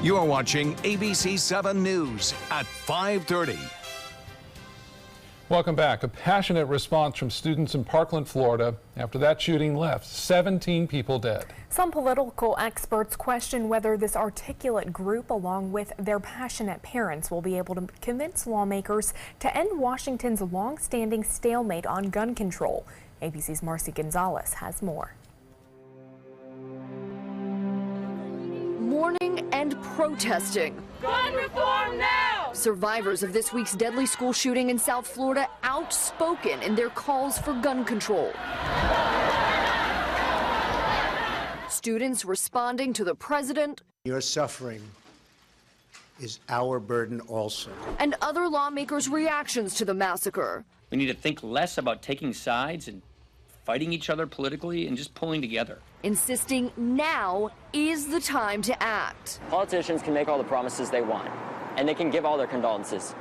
You are watching ABC7 News at 5:30. Welcome back. A passionate response from students in Parkland, Florida after that shooting left 17 people dead. Some political experts question whether this articulate group, along with their passionate parents, will be able to convince lawmakers to end Washington's long-standing stalemate on gun control. ABC's Marcy Gonzalez has more. Mourning and protesting. Gun reform now! Survivors of this week's deadly school shooting in South Florida outspoken in their calls for gun control. Students responding to the president. Your suffering is our burden also. And other lawmakers' reactions to the massacre. We need to think less about taking sides and fighting each other politically and just pulling together. Insisting now is the time to act. Politicians can make all the promises they want, and they can give all their condolences.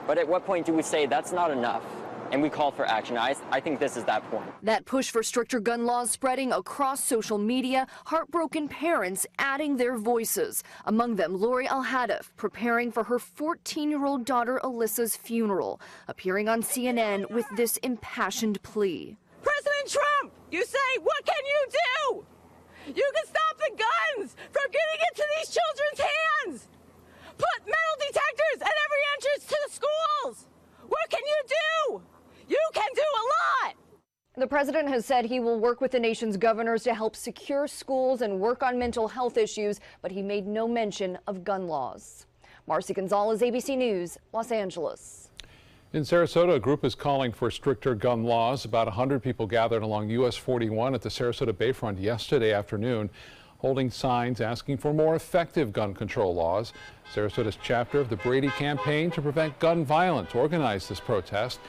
But at what point do we say that's not enough, and we call for action? I think this is that point. That push for stricter gun laws spreading across social media, heartbroken parents adding their voices. Among them, Lori Al-Hadaf, preparing for her 14-year-old daughter Alyssa's funeral, appearing on CNN with this impassioned plea. President Trump, you say, what can you do? You can stop the guns from getting into these children's hands. Put metal detectors at every entrance to the schools. What can you do? You can do a lot. The president has said he will work with the nation's governors to help secure schools and work on mental health issues, but he made no mention of gun laws. Marcy Gonzalez, ABC News, Los Angeles. In Sarasota, a group is calling for stricter gun laws. About 100 people gathered along US 41 at the Sarasota Bayfront yesterday afternoon, holding signs asking for more effective gun control laws. Sarasota's chapter of the Brady Campaign to Prevent Gun Violence organized this protest.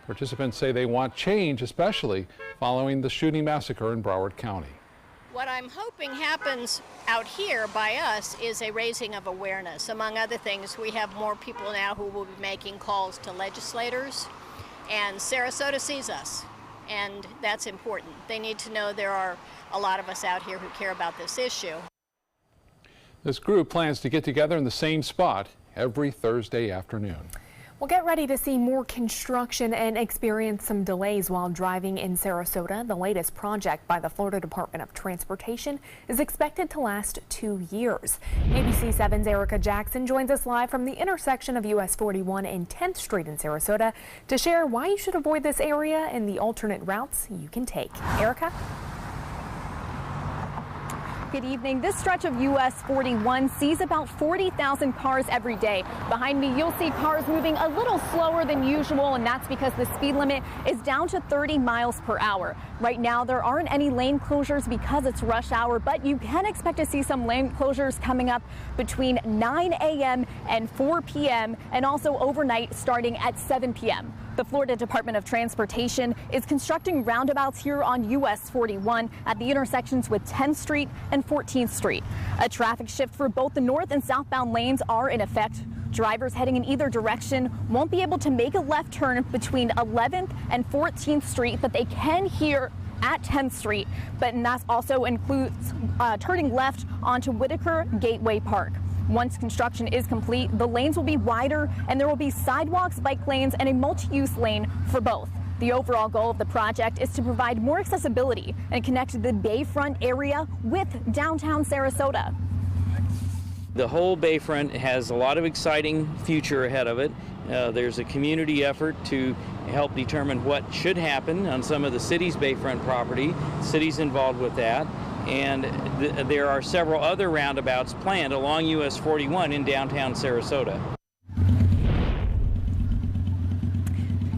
Participants say they want change, especially following the shooting massacre in Broward County. What I'm hoping happens out here by us is a raising of awareness. Among other things, we have more people now who will be making calls to legislators, and Sarasota sees us, and that's important. They need to know there are a lot of us out here who care about this issue. This group plans to get together in the same spot every Thursday afternoon. Well, get ready to see more construction and experience some delays while driving in Sarasota. The latest project by the Florida Department of Transportation is expected to last 2 years. ABC7's Erica Jackson joins us live from the intersection of US 41 and 10th Street in Sarasota to share why you should avoid this area and the alternate routes you can take. Erica? Good evening. This stretch of US 41 sees about 40,000 cars every day. Behind me, you'll see cars moving a little slower than usual, and that's because the speed limit is down to 30 miles per hour. Right now, there aren't any lane closures because it's rush hour, but you can expect to see some lane closures coming up between 9 a.m. and 4 p.m. and also overnight starting at 7 p.m. The Florida Department of Transportation is constructing roundabouts here on US 41 at the intersections with 10th Street and 14th Street. A traffic shift for both the north and southbound lanes are in effect. Drivers heading in either direction won't be able to make a left turn between 11th and 14th Street, but they can here at 10th Street. And that also includes turning left onto Whitaker Gateway Park. Once construction is complete, the lanes will be wider and there will be sidewalks, bike lanes, and a multi-use lane for both. The overall goal of the project is to provide more accessibility and connect the Bayfront area with downtown Sarasota. The whole Bayfront has a lot of exciting future ahead of it. There's a community effort to help determine what should happen on some of the city's Bayfront property. The city's involved with that. And there are several other roundabouts planned along US 41 in downtown Sarasota.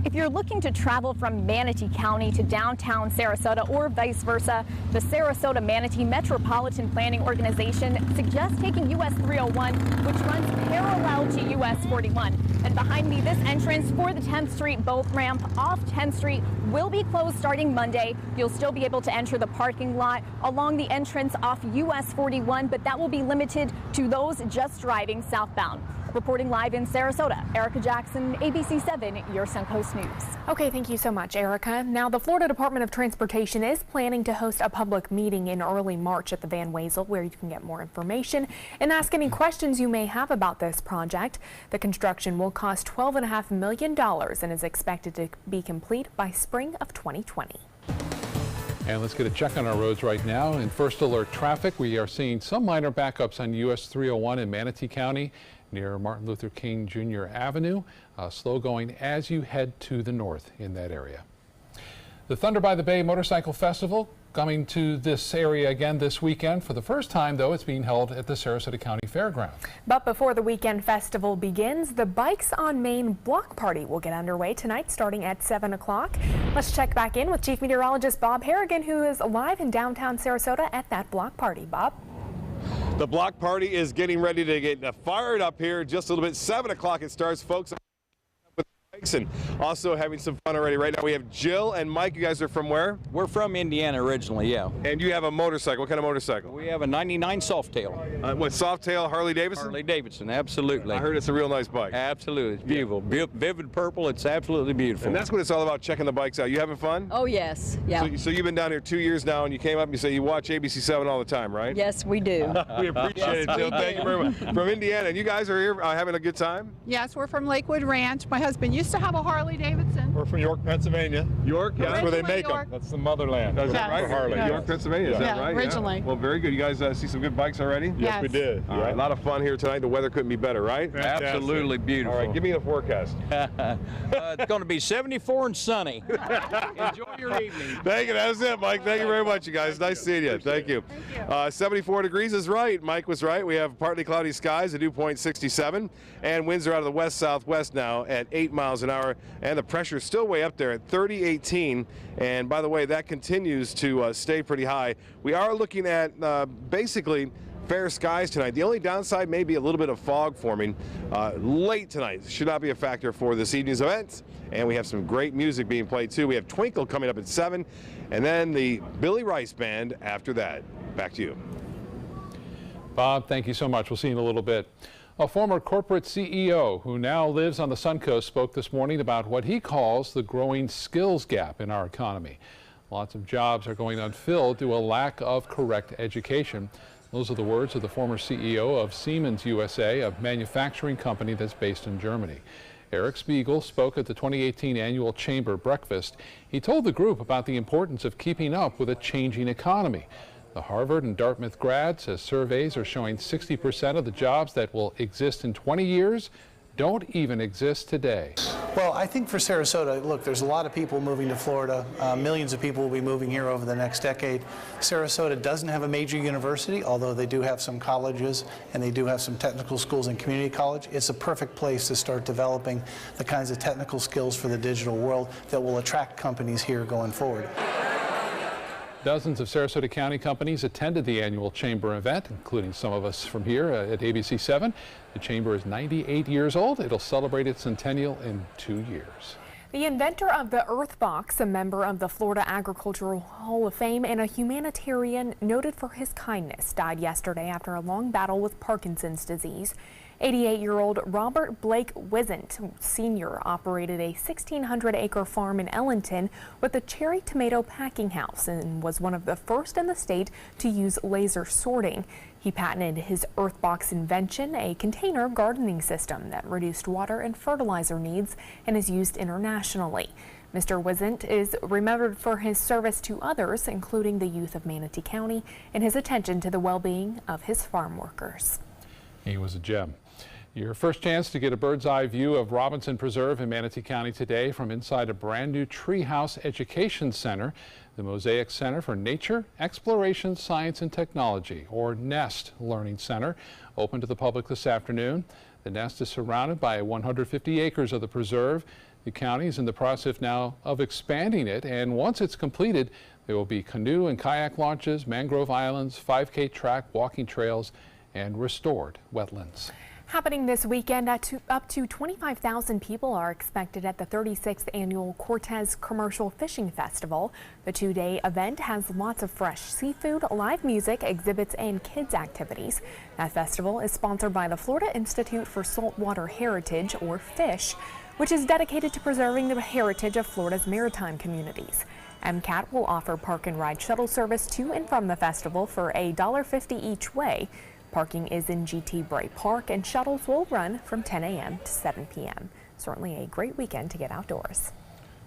If you're looking to travel from Manatee County to downtown Sarasota or vice versa, the Sarasota Manatee Metropolitan Planning Organization suggests taking US 301, which runs parallel to US 41. And behind me, this entrance for the 10th Street boat ramp off 10th Street will be closed starting Monday. You'll still be able to enter the parking lot along the entrance off US 41, but that will be limited to those just driving southbound. Reporting live in Sarasota, Erica Jackson, ABC7, your Suncoast News. Okay, thank you so much, Erica. Now, the Florida Department of Transportation is planning to host a public meeting in early March at the Van Wezel, where you can get more information and ask any questions you may have about this project. The construction will cost $12.5 million and is expected to be complete by spring of 2020. And let's get a check on our roads right now. In first alert traffic, we are seeing some minor backups on US 301 in Manatee County near Martin Luther King Jr. Avenue. Slow going as you head to the north in that area. The Thunder by the Bay Motorcycle Festival coming to this area again this weekend. For the first time, though, it's being held at the Sarasota County Fairground. But before the weekend festival begins, the Bikes on Main block party will get underway tonight starting at 7 o'clock. Let's check back in with Chief Meteorologist Bob Harrigan, who is live in downtown Sarasota at that block party. Bob? The block party is getting ready to get fired up here. Just a little bit. 7 o'clock it starts, folks. And also having some fun already. Right now we have Jill and Mike. You guys are from where? We're from Indiana originally, yeah. And you have a motorcycle. What kind of motorcycle? We have a 99 Softail. What, Softail, Harley Davidson? Harley Davidson, absolutely. I heard it's a real nice bike. Absolutely, it's beautiful. Vivid purple, it's absolutely beautiful. And that's what it's all about, checking the bikes out. You having fun? Oh, yes, yeah. So you've been down here 2 years now, and you came up and you say you watch ABC7 all the time, right? Yes, we do. We appreciate it, Jill. Thank you very much. From Indiana, and you guys are here having a good time? Yes, we're from Lakewood Ranch. My husband used to have a Harley Davidson. We're from York, Pennsylvania. York, yeah. That's where they make them. That's the motherland. Is that right? For Harley. York, Pennsylvania. Is that right? Originally. Yeah. Well, very good. You guys see some good bikes already? Yes, we did. All right, a lot of fun here tonight. The weather couldn't be better, right? Fantastic. Absolutely beautiful. All right, give me the forecast. It's going to be 74 and sunny. Enjoy your evening. Thank you. That's it, Mike. Thank you very much, you guys. Nice seeing you. Thank you. 74 degrees is right. Mike was right. We have partly cloudy skies, a dew point 67, and winds are out of the west-southwest now at 8 miles an hour, and the pressure is still way up there at 30-18. And by the way, that continues to stay pretty high. We are looking at basically fair skies tonight. The only downside may be a little bit of fog forming late tonight. Should not be a factor for this evening's event. And we have some great music being played too. We have Twinkle coming up at 7, and then the Billy Rice Band after that. Back to you. Bob, thank you so much. We'll see you in a little bit. A former corporate CEO who now lives on the Suncoast spoke this morning about what he calls the growing skills gap in our economy. Lots of jobs are going unfilled due to a lack of correct education. Those are the words of the former CEO of Siemens USA, a manufacturing company that's based in Germany. Eric Spiegel spoke at the 2018 annual Chamber breakfast. He told the group about the importance of keeping up with a changing economy. The Harvard and Dartmouth grad says surveys are showing 60% of the jobs that will exist in 20 years don't even exist today. Well, I think for Sarasota, look, there's a lot of people moving to Florida. Millions of people will be moving here over the next decade. Sarasota doesn't have a major university, although they do have some colleges and they do have some technical schools and community college. It's a perfect place to start developing the kinds of technical skills for the digital world that will attract companies here going forward. Dozens of Sarasota County companies attended the annual Chamber event, including some of us from here at ABC7. The Chamber is 98 years old. It'll celebrate its centennial in 2 years. The inventor of the Earth Box, a member of the Florida Agricultural Hall of Fame and a humanitarian noted for his kindness, died yesterday after a long battle with Parkinson's disease. 88-year-old Robert Blake Wizant Sr. operated a 1,600-acre farm in Ellington with a cherry tomato packing house and was one of the first in the state to use laser sorting. He patented his Earthbox invention, a container gardening system that reduced water and fertilizer needs and is used internationally. Mr. Wizant is remembered for his service to others, including the youth of Manatee County, and his attention to the well-being of his farm workers. He was a gem. Your first chance to get a bird's eye view of Robinson Preserve in Manatee County today from inside a brand new Treehouse Education Center, the Mosaic Center for Nature, Exploration, Science and Technology, or NEST Learning Center, open to the public this afternoon. The nest is surrounded by 150 acres of the preserve. The county is in the process now of expanding it, and once it's completed, there will be canoe and kayak launches, mangrove islands, 5K track, walking trails, and restored wetlands. Happening this weekend, up to 25,000 people are expected at the 36th annual Cortez Commercial Fishing Festival. The two-day event has lots of fresh seafood, live music, exhibits, and kids activities. That festival is sponsored by the Florida Institute for Saltwater Heritage, or FISH, which is dedicated to preserving the heritage of Florida's maritime communities. MCAT will offer park and ride shuttle service to and from the festival for $1.50 each way. Parking is in GT Bray Park, and shuttles will run from 10 a.m. to 7 p.m. Certainly a great weekend to get outdoors.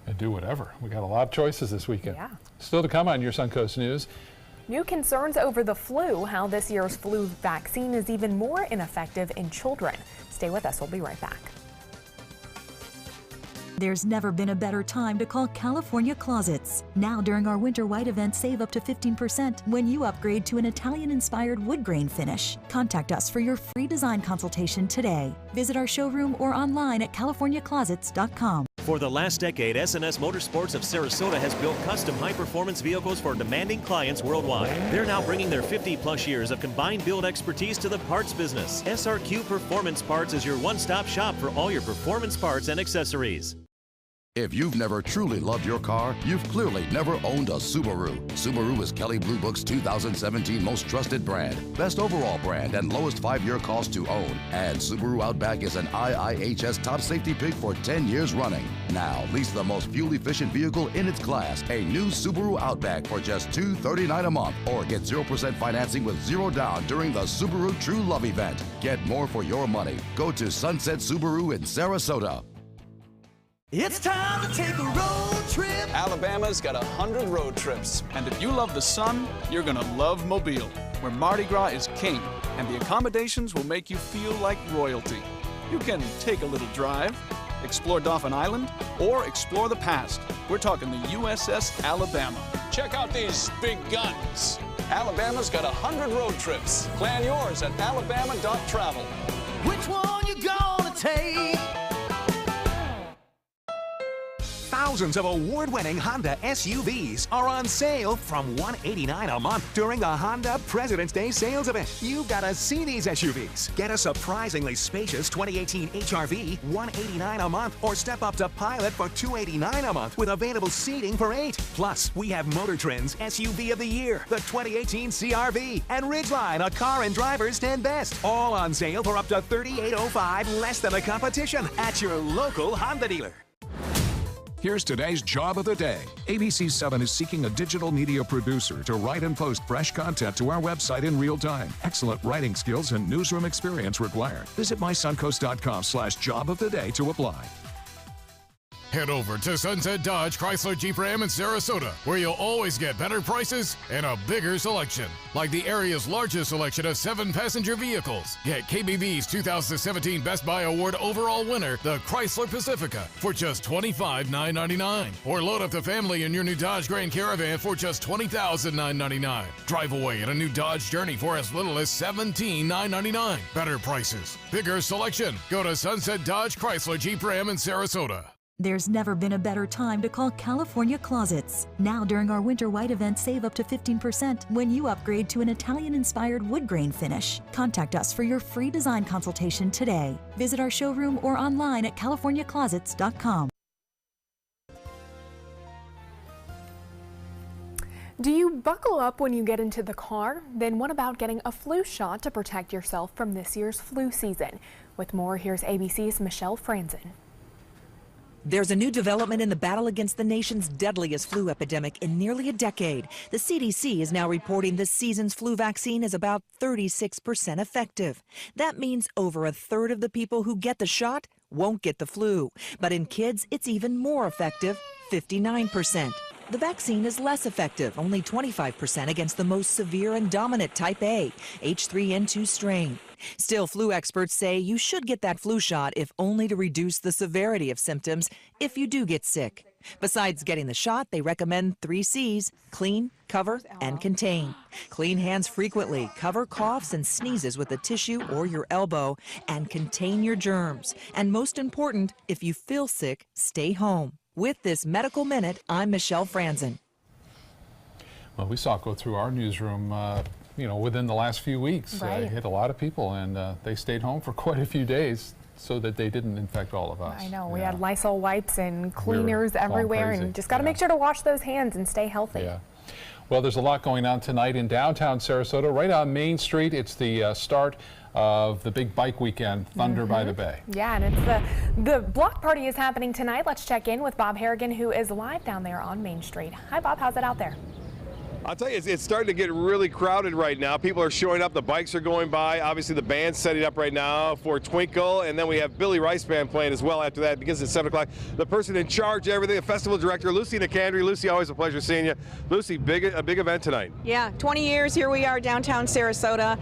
And do whatever. We got a lot of choices this weekend. Yeah. Still to come on your Suncoast News. New concerns over the flu, how this year's flu vaccine is even more ineffective in children. Stay with us. We'll be right back. There's never been a better time to call California Closets. Now during our Winter White event, save up to 15% when you upgrade to an Italian-inspired wood grain finish. Contact us for your free design consultation today. Visit our showroom or online at californiaclosets.com. For the last decade, S&S Motorsports of Sarasota has built custom high-performance vehicles for demanding clients worldwide. They're now bringing their 50-plus years of combined build expertise to the parts business. SRQ Performance Parts is your one-stop shop for all your performance parts and accessories. If you've never truly loved your car, you've clearly never owned a Subaru. Subaru is Kelley Blue Book's 2017 most trusted brand, best overall brand, and lowest 5-year cost to own. And Subaru Outback is an IIHS top safety pick for 10 years running. Now, lease the most fuel-efficient vehicle in its class, a new Subaru Outback for just $239 a month, or get 0% financing with 0 down during the Subaru True Love event. Get more for your money. Go to Sunset Subaru in Sarasota. It's time to take a road trip. Alabama's got 100 road trips. And if you love the sun, you're gonna love Mobile, where Mardi Gras is king, and the accommodations will make you feel like royalty. You can take a little drive, explore Dauphin Island, or explore the past. We're talking the USS Alabama. Check out these big guns. Alabama's got 100 road trips. Plan yours at alabama.travel. Which one you gonna take? Thousands of award-winning Honda SUVs are on sale from $189 a month during the Honda President's Day sales event. You've got to see these SUVs. Get a surprisingly spacious 2018 HR-V, $189 a month, or step up to Pilot for $289 a month with available seating for 8. Plus, we have Motor Trend's SUV of the Year, the 2018 CR-V, and Ridgeline, a Car and Driver's 10 Best, all on sale for up to $3,805 less than the competition at your local Honda dealer. Here's today's job of the day. ABC7 is seeking a digital media producer to write and post fresh content to our website in real time. Excellent writing skills and newsroom experience required. Visit mysuncoast.com/job of the day to apply. Head over to Sunset Dodge Chrysler Jeep Ram in Sarasota, where you'll always get better prices and a bigger selection. Like the area's largest selection of 7-passenger vehicles. Get KBB's 2017 Best Buy Award overall winner, the Chrysler Pacifica, for just $25,999. Or load up the family in your new Dodge Grand Caravan for just $20,999. Drive away in a new Dodge Journey for as little as $17,999. Better prices, bigger selection. Go to Sunset Dodge Chrysler Jeep Ram in Sarasota. There's never been a better time to call California Closets. Now during our Winter White event, save up to 15% when you upgrade to an Italian-inspired wood grain finish. Contact us for your free design consultation today. Visit our showroom or online at californiaclosets.com. Do you buckle up when you get into the car? Then what about getting a flu shot to protect yourself from this year's flu season? With more, here's ABC's Michelle Franzen. There's a new development in the battle against the nation's deadliest flu epidemic in nearly a decade. The CDC is now reporting this season's flu vaccine is about 36% effective. That means over a third of the people who get the shot won't get the flu. But in kids, it's even more effective, 59%. The vaccine is less effective, only 25% against the most severe and dominant type A, H3N2 strain. Still, flu experts say you should get that flu shot if only to reduce the severity of symptoms if you do get sick. Besides getting the shot, they recommend 3 C's: clean, cover, and contain. Clean hands frequently, cover coughs and sneezes with a tissue or your elbow, and contain your germs. And most important, if you feel sick, stay home. With this Medical Minute, I'm Michelle Franzen. Well, we saw it go through our newsroom within the last few weeks. Right. Hit a lot of people, and they stayed home for quite a few days so that they didn't infect all of us. I know. We had Lysol wipes and cleaners everywhere, and just got to make sure to wash those hands and stay healthy. Yeah. Well, there's a lot going on tonight in downtown Sarasota, right on Main Street. It's the start of the big bike weekend, Thunder by the Bay. Yeah, and it's the block party is happening tonight. Let's check in with Bob Harrigan, who is live down there on Main Street. Hi, Bob. How's it out there? I'll tell you, it's starting to get really crowded right now. People are showing up. The bikes are going by. Obviously, the band's setting up right now for Twinkle, and then we have Billy Rice Band playing as well after that. It begins at 7 o'clock. The person in charge of everything, the festival director, Lucy Nicandri. Lucy, always a pleasure seeing you. Lucy, a big event tonight. Yeah, 20 years, here we are, downtown Sarasota.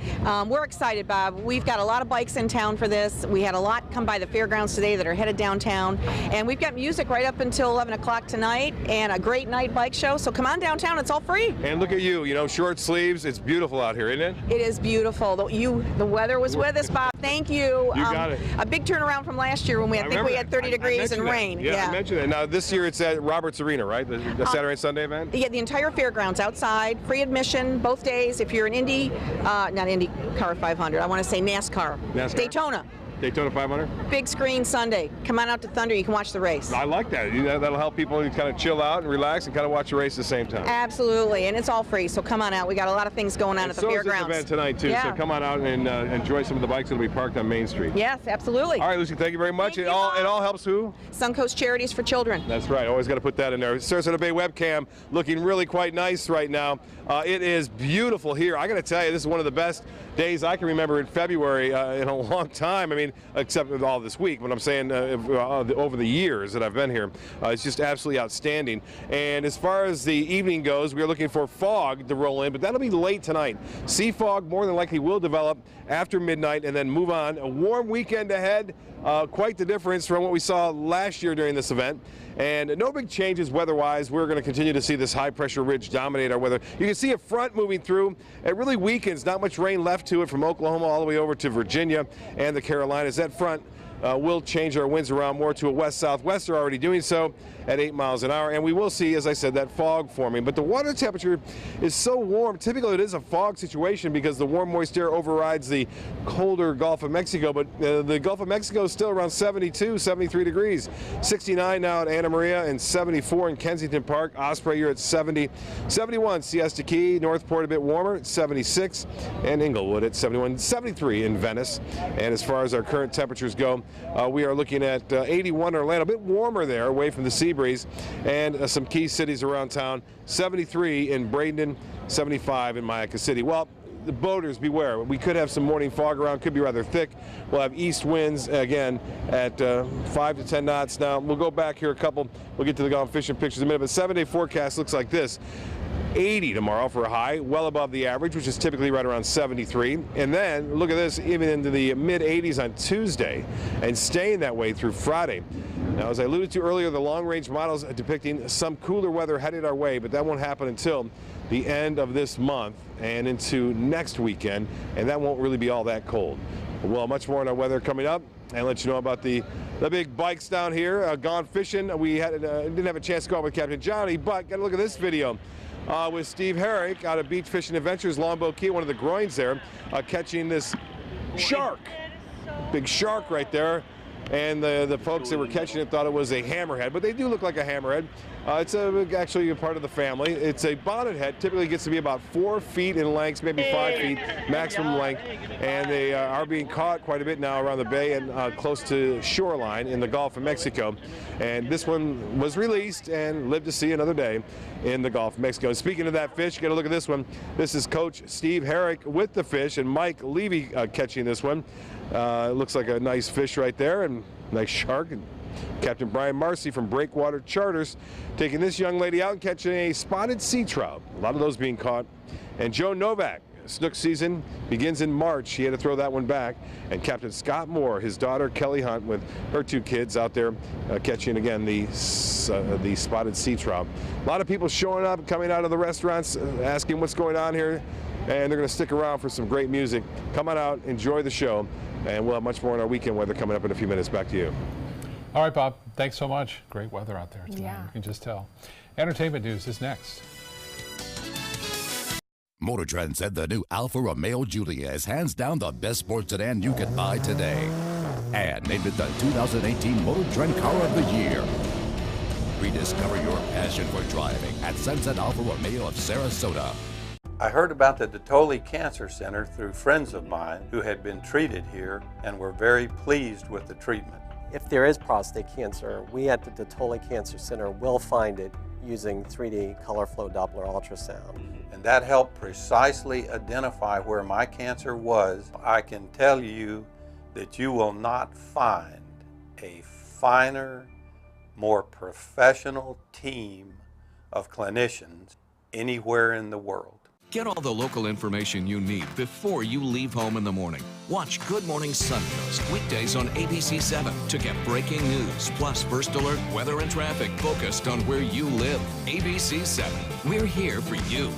We're excited, Bob. We've got a lot of bikes in town for this. We had a lot come by the fairgrounds today that are headed downtown, and we've got music right up until 11 o'clock tonight, and a great night bike show. So come on downtown, it's all free. And look at you, short sleeves. It's beautiful out here, isn't it? It is beautiful. The weather was with us, Bob. Thank you. You got it. A big turnaround from last year when I think we had 30 degrees and rain. Yeah, I mentioned that. Now this year it's at Roberts Arena, right? The Saturday and Sunday event? Yeah, the entire fairgrounds outside, free admission both days. If you're an not IndyCar 500, I want to say NASCAR. Daytona 500? Big screen Sunday. Come on out to Thunder. You can watch the race. I like that. That'll help people kind of chill out and relax and kind of watch the race at the same time. Absolutely, and it's all free, so come on out. We got a lot of things going on at the fairgrounds. So is this event tonight, too, so come on out and enjoy some of the bikes that will be parked on Main Street. Yes, absolutely. All right, Lucy, thank you very much. It all helps who? Suncoast Charities for Children. That's right. Always got to put that in there. Sarasota Bay webcam looking really quite nice right now. It is beautiful here. I got to tell you, this is one of the best days I can remember in February in a long time. I mean, except with all this week, but I'm saying over the years that I've been here, it's just absolutely outstanding. And as far as the evening goes, we're looking for fog to roll in, but that'll be late tonight. Sea fog more than likely will develop after midnight and then move on. A warm weekend ahead, quite the difference from what we saw last year during this event. And no big changes weather-wise. We're going to continue to see this high-pressure ridge dominate our weather. You can see a front moving through. It really weakens. Not much rain left to it from Oklahoma all the way over to Virginia and the Carolinas. That front will change our winds around more to a west-southwest. They're already doing so at 8 miles an hour. And we will see, as I said, that fog forming. But the water temperature is so warm. Typically, it is a fog situation because the warm, moist air overrides the colder Gulf of Mexico. But the Gulf of Mexico is still around 72, 73 degrees. 69 now at Anna Maria and 74 in Kensington Park. Osprey, you're at 70. 71, Siesta Key. Northport a bit warmer at 76. And Inglewood at 71. 73 in Venice. And as far as our current temperatures go, we are looking at 81 in Orlando, a bit warmer there, away from the sea breeze, and some key cities around town. 73 in Bradenton, 75 in Mayaca City. Well, the boaters, beware. We could have some morning fog around, could be rather thick. We'll have east winds again at 5 to 10 knots. Now, we'll go back here a couple. We'll get to the golf fishing pictures in a minute, but 7-day forecast looks like this. 80 tomorrow for a high, well above the average, which is typically right around 73. And then, look at this, even into the mid-80s on Tuesday, and staying that way through Friday. Now, as I alluded to earlier, the long-range models are depicting some cooler weather headed our way, but that won't happen until the end of this month and into next weekend, and that won't really be all that cold. Well, much more on our weather coming up, and let you know about the big bikes down here. Gone fishing. We didn't have a chance to go out with Captain Johnny, but got to look at this video. With Steve Herrick out of Beach Fishing Adventures, Longboat Key, one of the groins there, catching this shark. Big shark right there. And the folks that were catching it thought it was a hammerhead, but they do look like a hammerhead. It's actually a part of the family. It's a bonnet head. Typically gets to be about 4 feet in length, maybe 5 feet maximum length. And they are being caught quite a bit now around the bay and close to shoreline in the Gulf of Mexico. And this one was released and lived to see another day in the Gulf of Mexico. And speaking of that fish, you got to look at this one. This is Coach Steve Herrick with the fish, and Mike Levy catching this one. It looks like a nice fish right there, and nice shark. And Captain Brian Marcy from Breakwater Charters taking this young lady out and catching a spotted sea trout. A lot of those being caught. And Joe Novak, snook season begins in March. He had to throw that one back. And Captain Scott Moore, his daughter Kelly Hunt with her 2 kids out there catching again the spotted sea trout. A lot of people showing up, coming out of the restaurants, asking what's going on here. And they're going to stick around for some great music. Come on out, enjoy the show, and we'll have much more on our weekend weather coming up in a few minutes. Back to you. All right, Bob. Thanks so much. Great weather out there tonight. Yeah. You can just tell. Entertainment news is next. Motor Trend said the new Alfa Romeo Giulia is hands down the best sports sedan you can buy today. And named it the 2018 Motor Trend Car of the Year. Rediscover your passion for driving at Sunset Alfa Romeo of Sarasota. I heard about the Detoli Cancer Center through friends of mine who had been treated here and were very pleased with the treatment. If there is prostate cancer, we at the Detoli Cancer Center will find it using 3D color flow Doppler ultrasound. And that helped precisely identify where my cancer was. I can tell you that you will not find a finer, more professional team of clinicians anywhere in the world. Get all the local information you need before you leave home in the morning. Watch Good Morning Suncoast weekdays on ABC7 to get breaking news, plus first alert, weather and traffic focused on where you live. ABC7, we're here for you.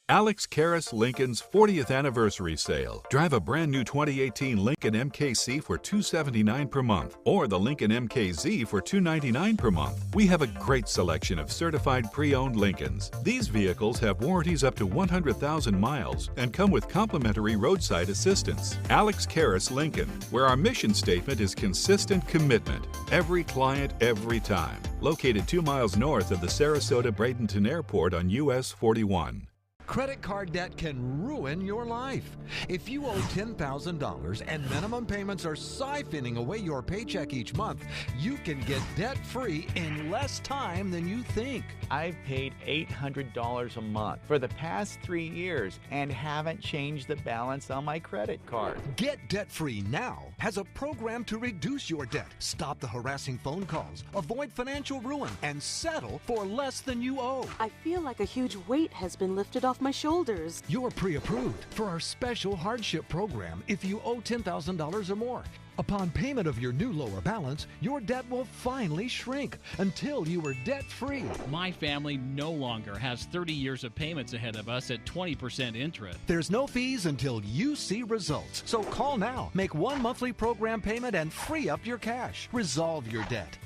Alex Karras Lincoln's 40th anniversary sale. Drive a brand new 2018 Lincoln MKC for $279 per month or the Lincoln MKZ for $299 per month. We have a great selection of certified pre-owned Lincolns. These vehicles have warranties up to 100,000 miles and come with complimentary roadside assistance. Alex Karras Lincoln, where our mission statement is consistent commitment. Every client, every time. Located 2 miles north of the Sarasota-Bradenton Airport on US 41. Credit card debt can ruin your life. If you owe $10,000 and minimum payments are siphoning away your paycheck each month, you can get debt-free in less time than you think. I've paid $800 a month for the past 3 years and haven't changed the balance on my credit card. Get debt-free now has a program to reduce your debt, stop the harassing phone calls, avoid financial ruin, and settle for less than you owe. I feel like a huge weight has been lifted off my shoulders. You're pre-approved for our special hardship program if you owe $10,000 or more. Upon payment of your new lower balance, your debt will finally shrink until you are debt-free. My family no longer has 30 years of payments ahead of us at 20% interest. There's no fees until you see results. So call now, make one monthly program payment, and free up your cash. Resolve your debt.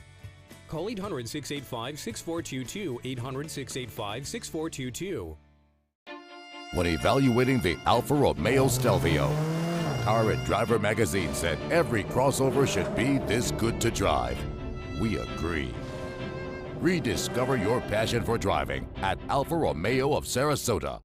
Call 800-685-6422, 800-685-6422. When evaluating the Alfa Romeo Stelvio, Car and Driver magazine said every crossover should be this good to drive. We agree. Rediscover your passion for driving at Alfa Romeo of Sarasota.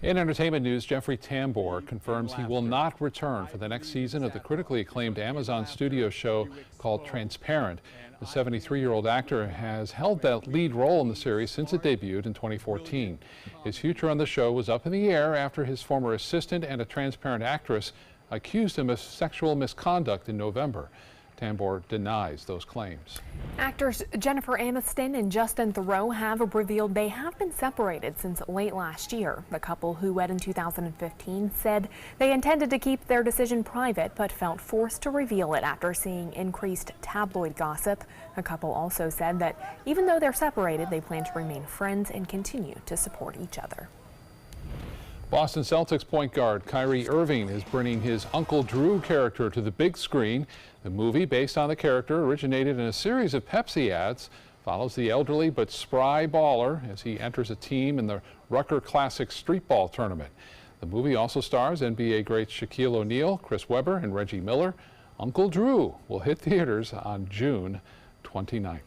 In entertainment news, Jeffrey Tambor confirms he will not return for the next season of the critically acclaimed Amazon Studios show called Transparent. The 73-year-old actor has held that lead role in the series since it debuted in 2014. His future on the show was up in the air after his former assistant and a transparent actress accused him of sexual misconduct in November. Tambor denies those claims. Actors Jennifer Aniston and Justin Theroux have revealed they have been separated since late last year. The couple, who wed in 2015, said they intended to keep their decision private but felt forced to reveal it after seeing increased tabloid gossip. The couple also said that even though they're separated, they plan to remain friends and continue to support each other. Boston Celtics point guard Kyrie Irving is bringing his Uncle Drew character to the big screen. The movie, based on the character, originated in a series of Pepsi ads, follows the elderly but spry baller as he enters a team in the Rucker Classic Streetball Tournament. The movie also stars NBA greats Shaquille O'Neal, Chris Webber, and Reggie Miller. Uncle Drew will hit theaters on June 29th.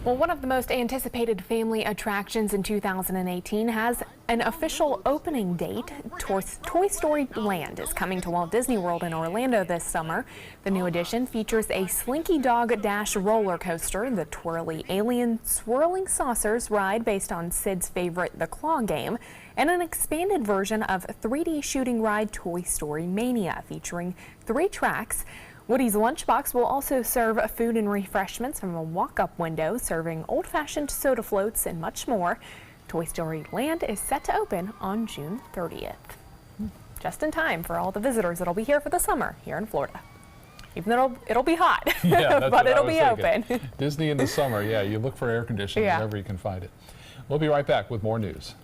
Well, one of the most anticipated family attractions in 2018 has an official opening date. Toy Story Land is coming to Walt Disney World in Orlando this summer. The new addition features a Slinky Dog Dash roller coaster, the twirly alien swirling saucers ride based on Sid's favorite The Claw game, and an expanded version of 3D shooting ride Toy Story Mania featuring 3 tracks. Woody's Lunchbox will also serve food and refreshments from a walk-up window, serving old-fashioned soda floats and much more. Toy Story Land is set to open on June 30th. Just in time for all the visitors that'll be here for the summer here in Florida. Even though it'll be hot, yeah, but it'll be open. Disney in the summer, yeah, you look for air conditioning wherever you can find it. We'll be right back with more news.